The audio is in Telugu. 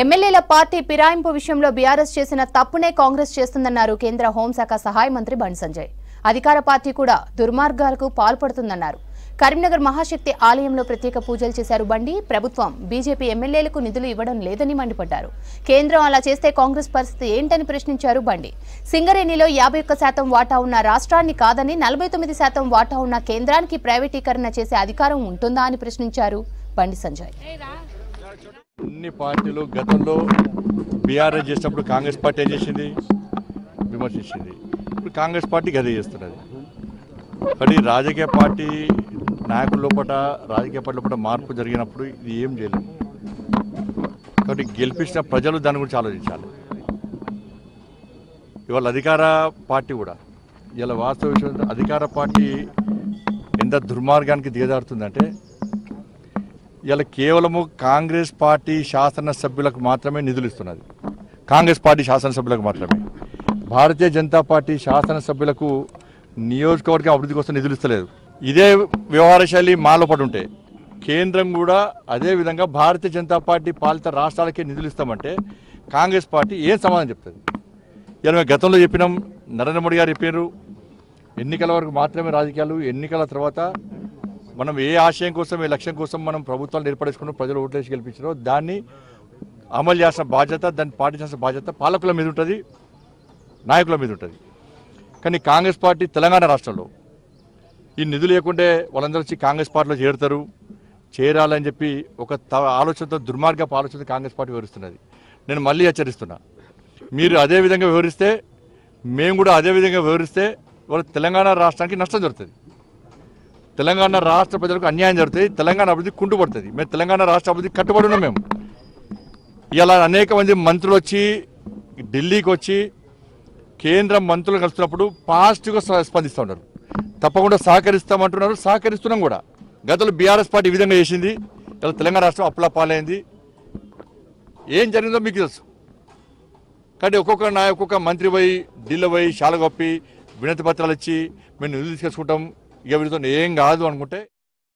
ఎమ్మెల్యేల పార్టీ ఫిరాయింపు విషయంలో బీఆర్ఎస్ చేసిన తప్పునే కాంగ్రెస్ చేస్తుందన్నారు కేంద్ర హోంశాఖ సహాయ మంత్రి బండి సంజయ్. అధికార పార్టీ కూడా దుర్మార్గాలకు పాల్పడుతుందన్నారు. కరీంనగర్ మహాశక్తి ఆలయంలో ప్రత్యేక పూజలు చేశారు బండి. ప్రభుత్వం బీజేపీ ఎమ్మెల్యేలకు నిధులు ఇవ్వడం లేదని మండిపడ్డారు. కేంద్రం అలా చేస్తే కాంగ్రెస్ పరిస్థితి ఏంటని ప్రశ్నించారు బండి. సింగరేణిలో 51% వాటా ఉన్న రాష్ట్రాన్ని కాదని 49% వాటా ఉన్న కేంద్రానికి ప్రైవేటీకరణ చేసే అధికారం ఉంటుందా అని ప్రశ్నించారు బండి సంజయ్. అన్ని పార్టీలు గతంలో బీఆర్ఎస్ చేసినప్పుడు కాంగ్రెస్ పార్టీ ఏం చేసింది? విమర్శించింది. ఇప్పుడు కాంగ్రెస్ పార్టీ గదే చేస్తున్నది. కానీ రాజకీయ పార్టీ నాయకుల లోపల మార్పు జరిగినప్పుడు ఇది ఏం చేయలేము. కాబట్టి గెలిపించిన ప్రజలు దాని గురించి ఆలోచించాలి. ఇవాళ అధికార పార్టీ కూడా ఇలా వాస్తవ విషయం, అధికార పార్టీ ఎంత దుర్మార్గానికి దిగజారుతుందంటే ఇలా కేవలము కాంగ్రెస్ పార్టీ శాసనసభ్యులకు మాత్రమే నిధులు ఇస్తున్నది. కాంగ్రెస్ పార్టీ శాసనసభ్యులకు మాత్రమే. భారతీయ జనతా పార్టీ శాసనసభ్యులకు నియోజకవర్గం అభివృద్ధి కోసం నిధులు ఇస్తలేదు. ఇదే వ్యవహార శైలి మాలో పడి ఉంటే కేంద్రం కూడా అదే విధంగా భారతీయ జనతా పార్టీ పాలిత రాష్ట్రాలకే నిధులు ఇస్తామంటే కాంగ్రెస్ పార్టీ ఏం సమాధానం చెప్తుంది? ఇలా మేము గతంలో చెప్పినాం, నరేంద్ర మోడీ గారు చెప్పారు, ఎన్నికల వరకు మాత్రమే రాజకీయాలు, ఎన్నికల తర్వాత మనం ఏ ఆశయం కోసం, ఏ లక్ష్యం కోసం మనం ప్రభుత్వాలు ఏర్పడేసుకున్నాం, ప్రజలు ఓట్లేసి గెలిపించారో దాన్ని అమలు చేసిన బాధ్యత, దాన్ని పాటించాల్సిన బాధ్యత పాలకుల మీద ఉంటుంది, నాయకుల మీద ఉంటుంది. కానీ కాంగ్రెస్ పార్టీ తెలంగాణ రాష్ట్రంలో ఈ నిధులు లేకుంటే వాళ్ళందరూ వచ్చి కాంగ్రెస్ పార్టీలో చేరాలని చెప్పి ఒక ఆలోచనతో, దుర్మార్గపు ఆలోచనతో కాంగ్రెస్ పార్టీ వివరిస్తున్నది. నేను మళ్ళీ హెచ్చరిస్తున్నా, మీరు అదే విధంగా వివరిస్తే, మేము కూడా అదే విధంగా వివరిస్తే వాళ్ళ తెలంగాణ రాష్ట్రానికి నష్టం జరుగుతుంది. తెలంగాణ రాష్ట్ర ప్రజలకు అన్యాయం జరుగుతుంది. తెలంగాణ అభివృద్ధి కుంటుపడుతుంది. మేము తెలంగాణ రాష్ట్ర అభివృద్ధి కట్టుబడి ఉన్నాం. మేము ఇలా అనేక మంది మంత్రులు వచ్చి ఢిల్లీకి వచ్చి కేంద్ర మంత్రులు కలుస్తున్నప్పుడు పాజిటివ్గా స్పందిస్తూ ఉన్నారు. తప్పకుండా సహకరిస్తామంటున్నారు, సహకరిస్తున్నాం కూడా. గతంలో బీఆర్ఎస్ పార్టీ ఈ విధంగా చేసింది. ఇలా తెలంగాణ రాష్ట్రం అప్పుల పాలైంది. ఏం జరిగిందో మీకు తెలుసు. కానీ ఒక్కొక్క మంత్రి పోయి ఢిల్లీ పోయి శాలగొప్పి వినతి పత్రాలు ఇచ్చి మేము నిధులు తీసుకొచ్చుకుంటాం, ఇక వీటితో ఏం కాదు అనుకుంటే